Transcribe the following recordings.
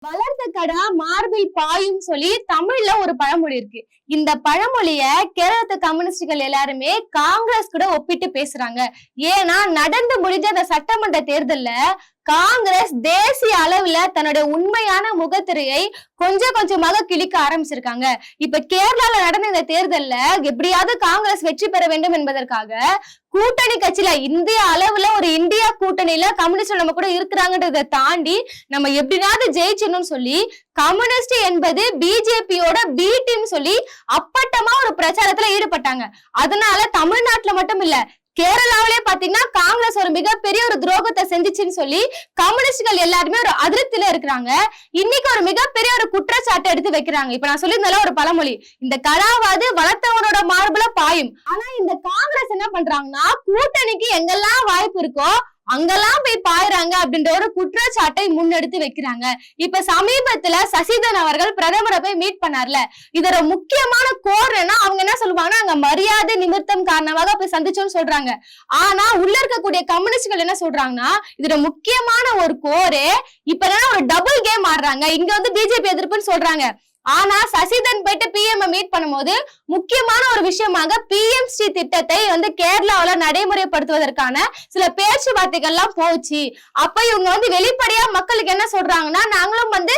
வளர்ந்த கடா மார்பில் பாயும் சொல்லி தமிழ்ல ஒரு பழமொழி இருக்கு. இந்த பழமொழிய கேரளத்து கம்யூனிஸ்டுகள் எல்லாருமே காங்கிரஸ் கூட ஒப்பிட்டு பேசுறாங்க. ஏன்னா நடந்து முடிஞ்ச அந்த சட்டமன்ற தேர்தல்ல காங்கிரஸ் தேசிய அளவுல தன்னுடைய உண்மையான முகத்திரையை கொஞ்சம் கொஞ்சமாக கிழிக்க ஆரம்பிச்சிருக்காங்க. இப்ப கேரளால நடந்த இந்த தேர்தல்ல எப்படியாவது காங்கிரஸ் வெற்றி பெற வேண்டும் என்பதற்காக கூட்டணி கட்சியில இந்திய அளவுல ஒரு இந்தியா கூட்டணியில கம்யூனிஸ்ட் நம்ம கூட இருக்கிறாங்கன்றதை தாண்டி நம்ம எப்படியாவது ஜெயிச்சணும்னு சொல்லி கம்யூனிஸ்ட் என்பது பிஜேபியோட பி டீம் சொல்லி அப்பட்டமா ஒரு பிரச்சாரத்துல ஈடுபட்டாங்க. அதனால தமிழ்நாட்டுல மட்டும் இல்ல கேரளாவிலே பாத்தீங்கன்னா காங்கிரஸ் ஒரு மிகப்பெரிய ஒரு துரோகத்தை செஞ்சுச்சுன்னு சொல்லி கம்யூனிஸ்டுகள் எல்லாருமே ஒரு அதிருப்தியில இருக்கிறாங்க. இன்னைக்கு ஒரு மிகப்பெரிய ஒரு குற்றச்சாட்டை எடுத்து வைக்கிறாங்க. இப்ப நான் சொல்லியிருந்தால ஒரு பழமொழி, இந்த கடாவாது வளர்த்தவனோட மார்புல பாயும். ஆனா இந்த காங்கிரஸ் என்ன பண்றாங்கன்னா கூட்டணிக்கு எங்கெல்லாம் வாய்ப்பு இருக்கோ அங்கெல்லாம் போய் பாயுறாங்க அப்படின்ற ஒரு குற்றச்சாட்டை முன்னெடுத்து வைக்கிறாங்க. இப்ப சமீபத்துல சசிதரன் அவர்கள் பிரதமரை போய் மீட் பண்ணார்ல, இதோட முக்கியமான கோர்னா அவங்க என்ன சொல்லுவாங்கன்னா அங்க மரியாதை நிமித்தம் காரணமாக போய் சந்திச்சோம்னு சொல்றாங்க. ஆனா உள்ள இருக்கக்கூடிய கம்யூனிஸ்டுகள் என்ன சொல்றாங்கன்னா இதோட முக்கியமான ஒரு கோரே இப்ப ஒரு டபுள் கேம் ஆடுறாங்க. இங்க வந்து பிஜேபி எதிர்ப்புன்னு சொல்றாங்க. ஆனா சசிதரன் போயிட்டு பிஎம் மீட் பண்ணும்போது முக்கியமான ஒரு விஷயமாக பிஎம்ஸ்ரீ திட்டத்தை வந்து கேரளாவில நடைமுறைப்படுத்துவதற்கான சில பேச்சுவார்த்தைகள் எல்லாம் போச்சு. அப்ப இவங்க வந்து வெளிப்படையா மக்களுக்கு என்ன சொல்றாங்கன்னா நாங்களும் வந்து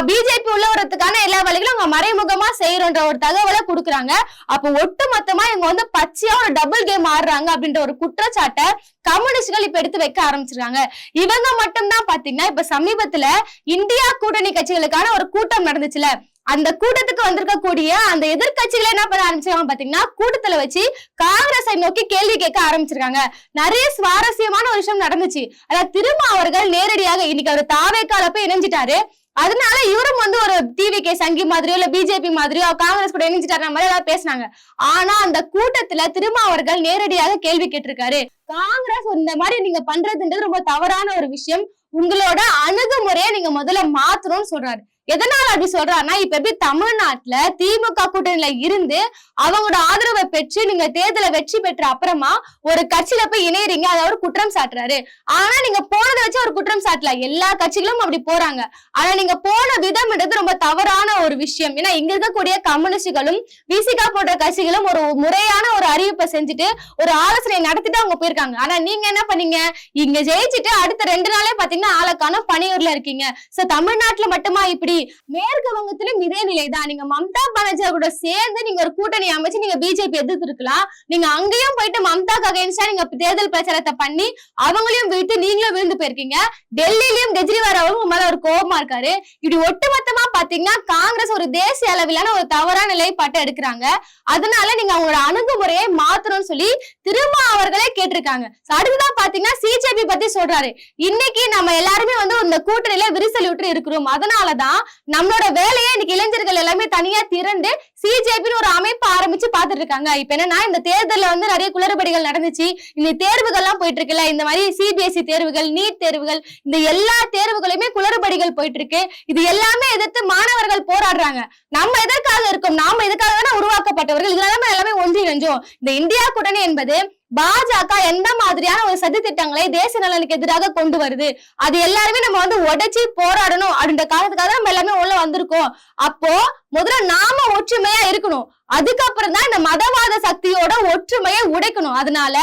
பிஜேபி உள்ள வரதுக்கான எல்லா வழிகளும் அவங்க மறைமுகமா செய்யறோன்ற ஒரு தகவலை கொடுக்குறாங்க. அப்ப ஒட்டு மொத்தமா இவங்க வந்து பச்சையா ஒரு டபுள் கேம் ஆடுறாங்க அப்படின்ற ஒரு குற்றச்சாட்டை கம்யூனிஸ்டுகள் இப்ப எடுத்து வைக்க ஆரம்பிச்சிருக்காங்க. இவங்க மட்டும்தான் பாத்தீங்கன்னா இப்ப சமீபத்துல இந்தியா கூட்டணி கட்சிகளுக்கான ஒரு கூட்டம் நடந்துச்சுல, அந்த கூட்டத்துக்கு வந்திருக்கக்கூடிய அந்த எதிர்கட்சிகளை என்ன பண்ண ஆரம்பிச்சிருக்காங்க பாத்தீங்கன்னா கூட்டத்துல வச்சு காங்கிரஸை நோக்கி கேள்வி கேட்க ஆரம்பிச்சிருக்காங்க. நிறைய சுவாரஸ்யமான ஒரு விஷயம் நடந்துச்சு. அதாவது திரும்ப அவர்கள் நேரடியாக இன்னைக்கு அவர் தாவேக்கால போய் இணைஞ்சிட்டாரு. அதனால இவரும் வந்து ஒரு டிவிகே சங்கி மாதிரியோ இல்ல பிஜேபி மாதிரியோ காங்கிரஸ் கூட இணைஞ்சிட்டாரு மாதிரி ஏதாவது பேசினாங்க. ஆனா அந்த கூட்டத்துல திரும்ப அவர்கள் நேரடியாக கேள்வி கேட்டிருக்காரு. காங்கிரஸ் இந்த மாதிரி நீங்க பண்றதுன்றது ரொம்ப தவறான ஒரு விஷயம், உங்களோட அணுகுமுறையை நீங்க முதல்ல மாத்தணும்னு சொல்றாரு. எதனால அப்படி சொல்றாருன்னா இப்ப எப்படி தமிழ்நாட்டுல திமுக கூட்டணியில இருந்து அவங்களோட ஆதரவை பெற்று நீங்க தேர்தலை வெற்றி பெற்ற அப்புறமா ஒரு கட்சியில போய் இணையறீங்க, அதை ஒரு குற்றம் சாட்டுறாரு. ஆனா நீங்க போனதை வச்சு ஒரு குற்றம் சாட்டல, எல்லா கட்சிகளும் அப்படி போறாங்க. ஆனா நீங்க போன விதம்ன்றது ரொம்ப தவறான ஒரு விஷயம். ஏன்னா இங்க இருக்கக்கூடிய கம்யூனிஸ்டுகளும் விசிகா போன்ற கட்சிகளும் ஒரு முறையான ஒரு அறிவிப்பை செஞ்சுட்டு ஒரு ஆலோசனை நடத்திட்டு அவங்க போயிருக்காங்க. ஆனா நீங்க என்ன பண்ணீங்க, இங்க ஜெயிச்சுட்டு அடுத்த 2 நாளே பாத்தீங்கன்னா ஆளுக்கான பணியூர்ல இருக்கீங்க. சோ தமிழ்நாட்டுல மட்டுமா இப்படி, மேற்கு வங்கத்திலும் இதே நிலைதான். நீங்க மம்தா பானர்ஜி கூட சேர்ந்து நீங்க ஒரு கூட்டணி அமைச்சு நீங்க பிஜேபி எதிர்த்து இருக்கலாம். நீங்க அங்கேயும் போயிட்டு மம்தாக்கு அகைன்ஸ்டா நீங்க தேர்தல் பிரச்சாரத்தை பண்ணி அவங்களையும் வீட்டு நீங்களும் விழுந்து போயிருக்கீங்க. டெல்லியிலயும் கெஜ்ரிவால் அவரும் மேல ஒரு கோபமா இருக்காரு. இப்படி ஒட்டுமொத்தமா பாத்தீங்கன்னா காங்கிரஸ் ஒரு தேசிய அளவிலான ஒரு தவறான நிலைப்பாட்டை எடுக்கிறாங்க. அதனால நீங்க அவங்களோட அணுகுமுறையை மாத்தணும்னு சொல்லி திரும்ப அவர்களே கேட்டிருக்காங்க. அடுத்ததான் பாத்தீங்கன்னா சிஜேபி பத்தி சொல்றாரு. இன்னைக்கு நம்ம எல்லாருமே வந்து இந்த கூட்டணியில விரிசல் விட்டு இருக்கிறோம். அதனாலதான் நம்மளோட வேலையை இன்னைக்கு இளைஞர்கள் எல்லாமே தனியா திரண்டு சிஜேபின்னு ஒரு அமைப்பு ஆரம்பிச்சு பாத்துட்டு இருக்காங்க. இப்ப என்னன்னா இந்த தேர்தல்ல வந்து நிறைய குளறுபடிகள் நடந்துச்சு. இந்த தேர்வுகள் எல்லாம் போயிட்டு இருக்குல்ல, இந்த மாதிரி சிபிஎஸ்இ தேர்வுகள், நீட் தேர்வுகள், இந்த எல்லா தேர்வுகளுமே குளறுபடிகள் போயிட்டு இருக்கு. இது எல்லாமே எதிர்த்து மாணவர்கள் போராடுறாங்க. நம்ம எதற்காக இருக்கோம், நாம எதுக்காக தானே உருவாக்கப்பட்டவர்கள், இதெல்லாமே எல்லாமே ஒன்றிணைஞ்சோம். இந்த இந்தியா கூட்டணி என்பது பாஜக எந்த மாதிரியான ஒரு சதி திட்டங்களை தேச நலனுக்கு எதிராக கொண்டு வருது, அது எல்லாருமே நம்ம வந்து உடைச்சி போராடணும் அப்படின்ற காரணத்துக்காக நம்ம எல்லாமே உள்ள வந்திருக்கோம். அப்போ முதல்ல நாம ஒற்றுமையா இருக்கணும், அதுக்கப்புறம் தான் இந்த மதவாத சக்தியோட ஒற்றுமையை உடைக்கணும். அதனால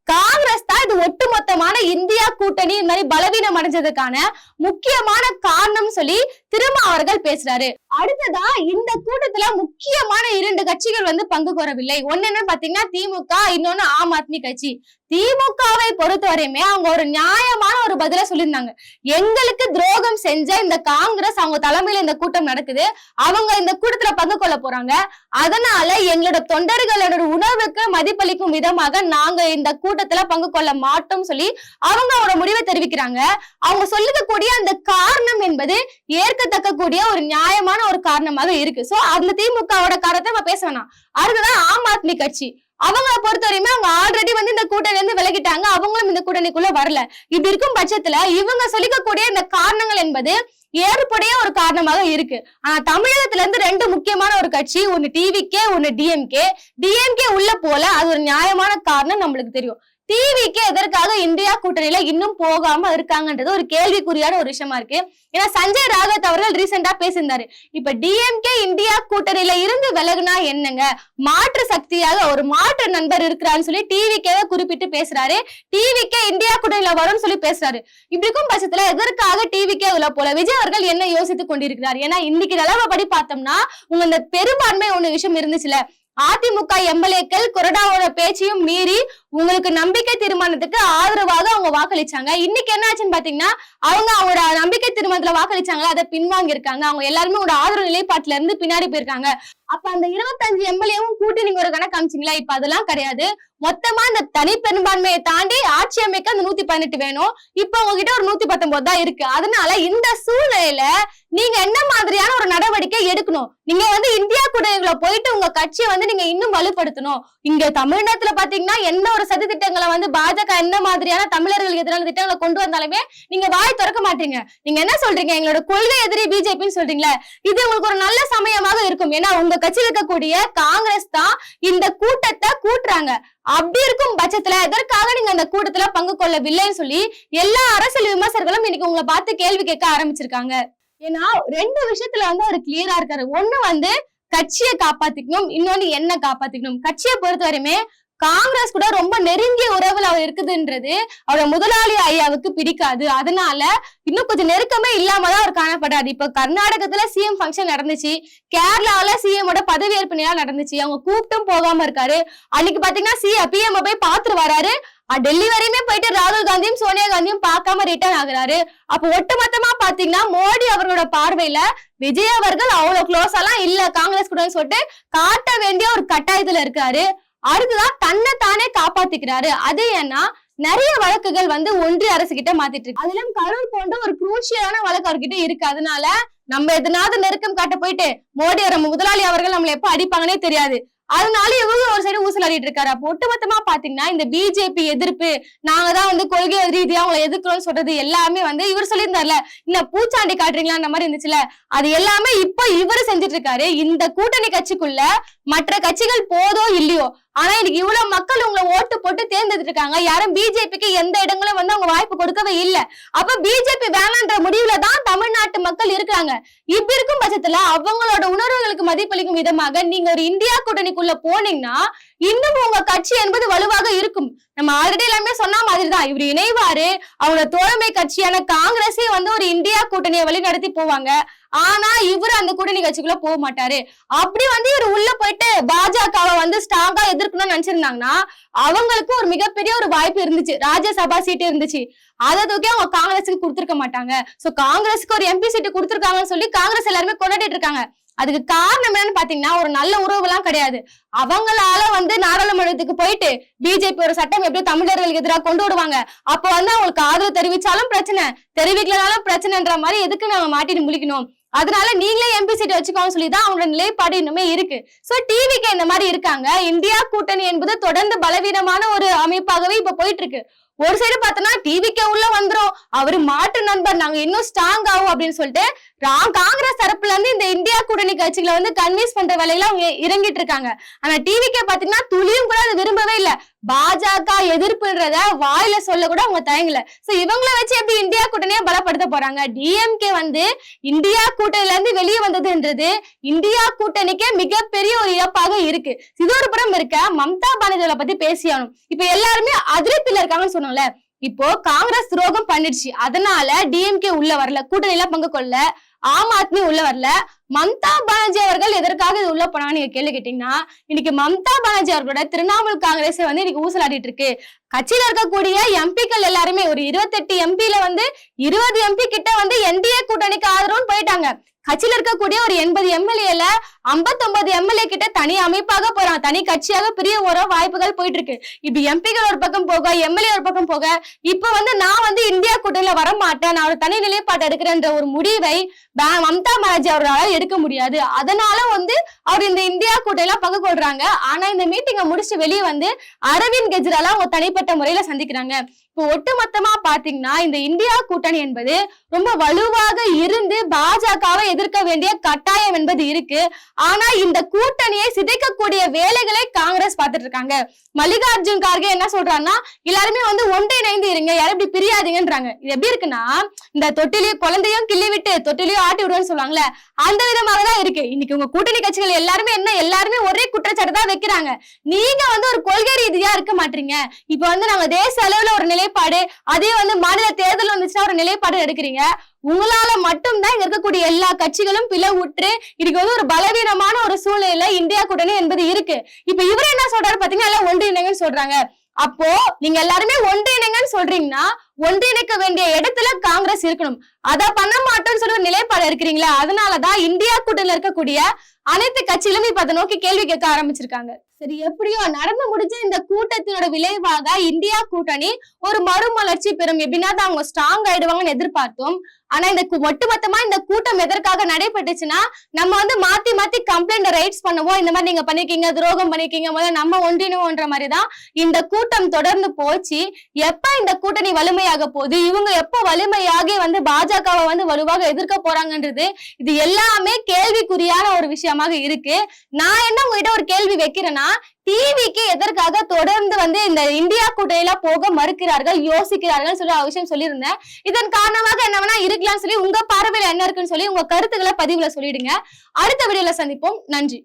காங்கிரஸ் தான் இது ஒட்டுமொத்தமான இந்தியா கூட்டணி இந்த மாதிரி பலவீனம் அடைஞ்சதுக்கான முக்கியமான காரணம் சொல்லி திரும்ப அவர்கள் பேசுறாரு. அடுத்ததா இந்த கூட்டத்துல முக்கியமான 2 கட்சிகள் வந்து பங்கு கோரவில்லை. ஒன்னு என்ன பாத்தீங்கன்னா திமுக, இன்னொன்னு ஆம் ஆத்மி கட்சி. திமுகவை பொறுத்தவரையுமே அவங்க ஒரு நியாயமான ஒரு பதில சொல்லியிருந்தாங்க. எங்களுக்கு துரோகம் செஞ்ச இந்த காங்கிரஸ் அவங்க தலைமையில இந்த கூட்டம் நடக்குது, அவங்க இந்த கூட்டத்துல பங்கு கொள்ள போறாங்க. அதனால எங்களோட தொண்டர்களோட உணர்வுக்கு மதிப்பளிக்கும் விதமாக நாங்க இந்த கூட்டத்துல பங்கு கொள்ள மாட்டோம் சொல்லி அவங்க அவரோட முடிவை தெரிவிக்கிறாங்க. அவங்க சொல்லிக்கக்கூடிய அந்த காரணம் என்பது ஏற்கத்தக்க கூடிய ஒரு நியாயமான ஒரு காரணமாக இருக்கு. சோ அந்த திமுகவோட காரணத்தை நம்ம பேச வேணாம். அடுத்ததான் ஆம் ஆத்மி கட்சி. அவங்களை பொறுத்தவரையுமே அவங்க ஆல்ரெடி வந்து இந்த கூட்டணில இருந்து விலகிட்டாங்க, அவங்களும் இந்த கூட்டணிக்குள்ள வரல. இப்படி இருக்கும் பட்சத்துல இவங்க சொல்லிக்கக்கூடிய இந்த காரணங்கள் என்பது ஏற்புடைய ஒரு காரணமாக இருக்கு. ஆனா தமிழகத்துல இருந்து 2 முக்கியமான ஒரு கட்சி, ஒன்னு டிவிகே, ஒன்னு டிஎம்கே. டிஎம்கே உள்ள போல அது ஒரு நியாயமான காரணம் நம்மளுக்கு தெரியும். டிவிக்கு எதற்காக இந்தியா கூட்டணியில இன்னும் போகாம இருக்காங்கன்றது ஒரு கேள்விக்குறியான ஒரு விஷயமா இருக்கு. ஏன்னா சஞ்சய் ராவத் அவர்கள் ரீசெண்டா பேசியிருந்தாரு, இப்ப டிஎம்கே இந்தியா கூட்டணியில இருந்து விலகுனா என்னங்க, மாற்று சக்தியாக ஒரு மாற்று நண்பர் இருக்கிறான்னு சொல்லி டிவிக்கே குறிப்பிட்டு பேசுறாரு. டிவிக்கே இந்தியா கூட்டணியில வரும்னு சொல்லி பேசுறாரு. இப்படி இருக்கும் பட்சத்துல எதற்காக டிவிக்கே உள்ள போல விஜய் அவர்கள் என்ன யோசித்துக் கொண்டிருக்கிறார்? ஏன்னா இன்னைக்கு நிலவரப்படி பார்த்தோம்னா உங்க இந்த பெரும்பான்மை ஒண்ணு விஷயம் இருந்துச்சுல, அதிமுக எம்எல்ஏக்கள் கொறடாவோட பேச்சையும் மீறி உங்களுக்கு நம்பிக்கை தீர்மானத்துக்கு ஆதரவாக அவங்க வாக்களிச்சாங்க. இன்னைக்கு என்ன ஆச்சுன்னு பாத்தீங்கன்னா அவங்களோட நம்பிக்கை தீர்மானத்துல வாக்களிச்சாங்களா அதை பின்வாங்கி இருக்காங்க. அவங்க எல்லாருமே ஒரு ஆதரவு நிலைப்பாட்டுல இருந்து பின்னாடி போயிருக்காங்க. அப்ப அந்த 25 எம்எல்ஏவும் கூட்டி நீங்க ஒரு கணக்கு காமிச்சிங்களா? இப்ப அதெல்லாம் கிடையாது. மொத்தமா இந்த தனி பெரும்பான்மையை தாண்டி ஆட்சி அமைக்க அந்த 118 வேணும். இப்ப உங்ககிட்ட ஒரு 119 தான் இருக்கு. அதனால இந்த சூழ்நிலையில நீங்க என்ன மாதிரியான ஒரு நடவடிக்கை எடுக்கணும்? நீங்க இந்தியா கூட்டணிக்குள்ள போயிட்டு உங்க கட்சியை நீங்க இன்னும் வலுப்படுத்தணும். இங்க தமிழ்நாட்டுல பாத்தீங்கன்னா எந்த ஒரு சதி திட்டங்களை பாஜக எந்த மாதிரியான தமிழர்களுக்கு எதிரான திட்டங்களை கொண்டு வந்தாலுமே நீங்க வாய் திறக்க மாட்டீங்க. நீங்க என்ன சொல்றீங்க? எங்களோட கொள்கை எதிரி பிஜேபின்னு சொல்றீங்களா? இது உங்களுக்கு ஒரு நல்ல சமயமாக இருக்கும். ஏன்னா உங்க கட்சியில் இருக்கக்கூடிய காங்கிரஸ் தான் இந்த கூட்டத்தை கூட்டுறாங்க. அப்படி இருக்கும் பட்சத்துல எதற்காக நீங்க அந்த கூட்டத்துல பங்கு கொள்ளவில்லைன்னு சொல்லி எல்லா அரசியல் விமர்சகர்களும் இன்னைக்கு உங்களை பார்த்து கேள்வி கேட்க ஆரம்பிச்சிருக்காங்க. ஏன்னா 2 விஷயத்துல அவர் கிளியரா இருக்காரு. ஒண்ணு கட்சியை காப்பாத்திக்கணும், இன்னொன்னு என்ன காப்பாத்திக்கணும். கட்சியை பொறுத்த வரையுமே காங்கிரஸ் கூட ரொம்ப நெருங்கிய உறவுல அவர் இருக்குதுன்றது அவரோட முதலாளி ஐயாவுக்கு பிடிக்காது. அதனால இன்னும் கொஞ்சம் நெருக்கமே இல்லாமதான் அவர் காணப்படாது. இப்ப கர்நாடகத்துல சிஎம் ஃபங்க்ஷன் நடந்துச்சு, கேரளாவில சிஎமோட பதவியேற்பு நிகழ்ச்சி நடந்துச்சு. அவங்க கூப்பிட்டும் போகாம இருக்காரு. அன்னைக்கு பாத்தீங்கன்னா பிஎம் போய் பாத்துட்டு வராரு. டெல்லி வரையுமே போயிட்டு ராகுல் காந்தியும் சோனியா காந்தியும் பார்க்காம ரிட்டர்ன் ஆகுறாரு. அப்ப ஒட்டுமொத்தமா பாத்தீங்கன்னா மோடி அவர்களோட பார்வையில விஜய் அவர்கள் அவ்வளவு க்ளோஸ் எல்லாம் இல்ல காங்கிரஸ் கூட சொல்லிட்டு காட்ட வேண்டிய ஒரு கட்டாயத்துல இருக்காரு. அடுத்துதான் தன்னை தானே காப்பாத்திக்கிறாரு. அது ஏன்னா நிறைய வழக்குகள் ஒன்றிய அரசு கிட்ட மாத்திட்டு இருக்கு. அதிலும் கரூர் போன்ற ஒரு குரூஷியலான வழக்கு அவர்கிட்ட இருக்கு. அதனால நம்ம எதனாவது நெருக்கம் காட்ட போயிட்டு மோடி முதலாளி அவர்கள் நம்மள எப்ப அடிப்பாங்கன்னே தெரியாது. அதனால இவங்க ஒரு சைடு ஊசலாடிட்டு இருக்காரு. அப்ப ஒட்டுமொத்தமா பாத்தீங்கன்னா இந்த பிஜேபி எதிர்ப்பு, நாங்க தான் கொள்கை ரீதியா அவங்களை எதிர்க்கிறோம்னு சொல்றது எல்லாமே இவர் சொல்லியிருந்தார்ல, இந்த பூச்சாண்டி காட்டுறீங்களா அந்த மாதிரி இருந்துச்சுல, அது எல்லாமே இப்ப இவரு செஞ்சுட்டு இருக்காரு. இந்த கூட்டணி கட்சிக்குள்ள மற்ற கட்சிகள் போதோ இல்லையோ, ஆனா இன்னைக்கு இவ்வளவு மக்கள் உங்களை ஓட்டு போட்டு தேர்ந்தெடுத்து இருக்காங்க. யாரும் பிஜேபிக்கு எந்த இடங்களும் அவங்க வாய்ப்பு கொடுக்கவே இல்லை. அப்ப பிஜேபி வேணான்ற முடிவுல தான் தமிழ்நாட்டு மக்கள் இருக்காங்க. இப்படி இருக்கும் பட்சத்துல அவங்களோட உணர்வுகளுக்கு மதிப்பளிக்கும் விதமாக நீங்க ஒரு இந்தியா கூட்டணிக்குள்ள போனீங்கன்னா இன்னும் உங்க கட்சி என்பது வலுவாக இருக்கும். நம்ம ஆல்ரெடி எல்லாமே சொன்ன மாதிரிதான் இவர் இணைவாரு. அவங்களோட தோழமை கட்சியான காங்கிரஸே ஒரு இந்தியா கூட்டணியை வழி நடத்தி போவாங்க. ஆனா இவரு அந்த கூட்டணி கட்சிக்குள்ள போக மாட்டாரு. அப்படி இவர் உள்ள போயிட்டு பாஜகவை ஸ்ட்ராங்கா எதிர்க்கணும்னு நினைச்சிருந்தாங்கன்னா அவங்களுக்கு ஒரு மிகப்பெரிய ஒரு வாய்ப்பு இருந்துச்சு. ராஜ்யசபா சீட்டு இருந்துச்சு, அதை தூக்கி அவங்க காங்கிரஸுக்கு கொடுத்திருக்க மாட்டாங்க. சோ காங்கிரஸுக்கு ஒரு எம்பி சீட்டு கொடுத்திருக்காங்கன்னு சொல்லி காங்கிரஸ் எல்லாருமே கொண்டாடிட்டு இருக்காங்க. அதுக்கு காரணம் என்னன்னு பாத்தீங்கன்னா ஒரு நல்ல உறவு எல்லாம் கிடையாது. அவங்களால நாடாளுமன்றத்துக்கு போயிட்டு பிஜேபி ஒரு சட்டம் எப்படி தமிழர்களுக்கு எதிராக கொண்டு விடுவாங்க. அப்ப அவங்களுக்கு ஆதரவு தெரிவிச்சாலும் பிரச்சனை, தெரிவிக்கலனாலும் பிரச்சனைன்ற மாதிரி எதுக்கு நாங்க மாட்டிட்டு முழிக்கணும். அதனால நீங்களே எம்பி சீட் வச்சுக்கோன்னு சொல்லிதான் அவங்களோட நிலைப்பாடு இன்னுமே இருக்கு. சோ டிவிக்கு இந்த மாதிரி இருக்காங்க. இந்தியா கூட்டணி என்பது தொடர்ந்து பலவீனமான ஒரு அமைப்பாகவே இப்ப போயிட்டு இருக்கு. ஒரு சைடு பார்த்தோம்னா டிவிக்கு உள்ள வந்துரும், அவரு மாற்று நண்பர், நாங்க இன்னும் ஸ்ட்ராங் ஆகும் அப்படின்னு சொல்லிட்டு காங்கிரஸ் தரப்புல இருந்து இந்த இந்தியா கூட்டணி கட்சிகளை கன்வின்ஸ் பண்ற வேலையில அவங்க இறங்கிட்டு இருக்காங்க. ஆனா டிவிக்கே பாத்தீங்கன்னா துளியும் கூட அது விரும்பவே இல்லை. பாஜக எதிர்ப்புன்றத வாயில சொல்ல கூட அவங்க தயங்கல. சோ இவங்களை வச்சு எப்படி இந்தியா கூட்டணியை பலப்படுத்த போறாங்க? டிஎம்கே இந்தியா கூட்டணியில இருந்து வெளியே வந்ததுன்றது இந்தியா கூட்டணிக்கே மிகப்பெரிய ஒரு இழப்பாக இருக்கு. இது ஒரு புறம் இருக்க, மம்தா பானர்ஜியை பத்தி பேசியானும். இப்ப எல்லாருமே அதிருப்தியில இருக்காங்கன்னு சொன்னோம்ல, இப்போ காங்கிரஸ் துரோகம் பண்ணிடுச்சு, அதனால டிஎம்கே உள்ள வரல, கூட்டணியில பங்கு கொள்ள ஆம் ஆத்மி உள்ள வரல. மம்தா பானர்ஜி அவர்கள் எதற்காக இது உள்ள போனாங்க நீங்க கேள்வி கேட்டீங்கன்னா, இன்னைக்கு மம்தா பானர்ஜி அவர்களோட திரிணாமுல் காங்கிரஸ் இன்னைக்கு ஊசலாடிட்டு இருக்கு. கட்சியில இருக்கக்கூடிய எம்பிக்கள் எல்லாருமே ஒரு 28 எம்பில 20 எம்பி கிட்ட என்டிஏ கூட்டணிக்கு ஆதரவுன்னு போயிட்டாங்க. கட்சியில இருக்கக்கூடிய ஒரு 80 எம்எல்ஏல 59 எம்எல்ஏ கிட்ட தனி அமைப்பாக போறாங்க, தனி கட்சியாக பிரிய வர வாய்ப்புகள் போயிட்டு இருக்கு. இப்படி எம்பிகள் ஒரு பக்கம் போக, எம்எல்ஏ ஒரு பக்கம் போக, இப்ப நான் இந்தியா கூட்டணியில வர மாட்டேன், நான் ஒரு தனி நிலைப்பாடு எடுக்கிறேன்ற ஒரு முடிவை மம்தா பானர்ஜி அவர்களால் எடுக்க முடியாது. அதனால அவர் இந்த இந்தியா கூட்டணியில பங்கு கொள்றாங்க. ஆனா இந்த மீட்டிங்கை முடிச்சு வெளியே அரவிந்த் கெஜ்ரிவால் அவங்க தனிப்பட்ட முறையில சந்திக்கிறாங்க. இப்போ ஒட்டுமொத்தமா பாத்தீங்கன்னா இந்த இந்தியா கூட்டணி என்பது ரொம்ப வலுவாக இருந்து பாஜகவை எதிர்க்க வேண்டிய கட்டாயம் என்பது இருக்கு. ஆனா இந்த கூட்டணியை சிதைக்கக்கூடிய வேலைகளை காங்கிரஸ் பார்த்துட்டு இருக்காங்க. மல்லிகார்ஜுன் கார்கே என்ன சொல்றாருன்னா, எல்லாருமே வந்து ஒன்றிணைந்து இருங்க, யாரும் இப்படி பிரியாதீங்கன்றாங்க. இது எப்படி இருக்குன்னா, இந்த தொட்டிலையும் குழந்தையும் கிள்ளி விட்டு தொட்டிலையும் ஆட்டி விடுவோம்னு சொல்லுவாங்கல்ல, அந்த விதமாக தான் இருக்கு. இன்னைக்கு உங்க கூட்டணி கட்சிகள் எல்லாருமே எல்லாருமே ஒரே குற்றச்சாட்டு தான் வைக்கிறாங்க. நீங்க வந்து ஒரு கொள்கை ரீதியா இருக்க மாட்டீங்க. இப்ப வந்து நாங்க தேச அளவுல ஒரு நிலைப்பாடு, அதே வந்து மாநில தேர்தல் வந்துச்சுன்னா ஒரு நிலைப்பாடு எடுக்கிறீங்க. உங்களால மட்டும்தான் இங்க இருக்கக்கூடிய எல்லா கட்சிகளும் பிளவுற்று இன்னைக்கு வந்து ஒரு பலவீனமான ஒரு சூழ்நிலையில இந்தியா கூட்டணி என்பது இருக்கு. இப்ப இவரு என்ன சொல்றாரு பாத்தீங்கன்னா, எல்லாம் ஒன்றிணைங்கன்னு சொல்றாங்க. அப்போ நீங்க எல்லாருமே ஒன்றிணைங்கன்னு சொல்றீங்கன்னா ஒன்றிணைக்க வேண்டிய இடத்துல காங்கிரஸ் இருக்கணும். அத பண்ண மாட்டோம்னு சொல்லி ஒரு நிலைப்பாடு இருக்கிறீங்களா? அதனாலதான் இந்தியா கூட்டணியில இருக்கக்கூடிய அனைத்து கட்சிகளும் இப்ப அதை நோக்கி கேள்வி கேட்க ஆரம்பிச்சிருக்காங்க. சரி, எப்படியோ நடந்து முடிஞ்ச இந்த கூட்டத்தினோட விளைவாக இந்தியா கூட்டணி ஒரு மறுமலர்ச்சி பெறும், எப்படின்னா அவங்க ஸ்ட்ராங் ஆயிடுவாங்கன்னு எதிர்பார்த்தோம். ஆனா இந்த ஒட்டுமொத்தமா இந்த கூட்டம் எதற்காக நடைபெற்றுச்சுன்னா, நம்ம வந்து மாத்தி மாத்தி கம்ப்ளைண்ட் ரைட்ஸ் பண்ணுவோம், இந்த மாதிரி நீங்க பண்ணிருக்கீங்க, துரோகம் பண்ணிருக்கீங்க, முதல்ல நம்ம ஒன்றிணுவோன்ற மாதிரிதான் இந்த கூட்டம் தொடர்ந்து போச்சு. எப்ப இந்த கூட்டணி வலிமையாக போகுது, இவங்க எப்ப வலிமையாகி வந்து பாஜகவை வந்து வலுவாக எதிர்க்க போறாங்கன்றது இது எல்லாமே கேள்விக்குறியான ஒரு விஷயமாக இருக்கு. நான் என்ன உங்ககிட்ட ஒரு கேள்வி வைக்கிறேன்னா, டிவிக்கு எதற்காக தொடர்ந்து வந்து இந்த இந்தியா கூட்டணியில போக மறுக்கிறார்கள், யோசிக்கிறார்கள் சொல்லி ஒரு விஷயம் சொல்லியிருந்தேன். இதன் காரணமாக என்ன வேணா இருக்கலாம் சொல்லி உங்க பார்வையில என்ன இருக்குன்னு சொல்லி உங்க கருத்துக்களை பதிவுல சொல்லிடுங்க. அடுத்த வீடியோல சந்திப்போம். நன்றி.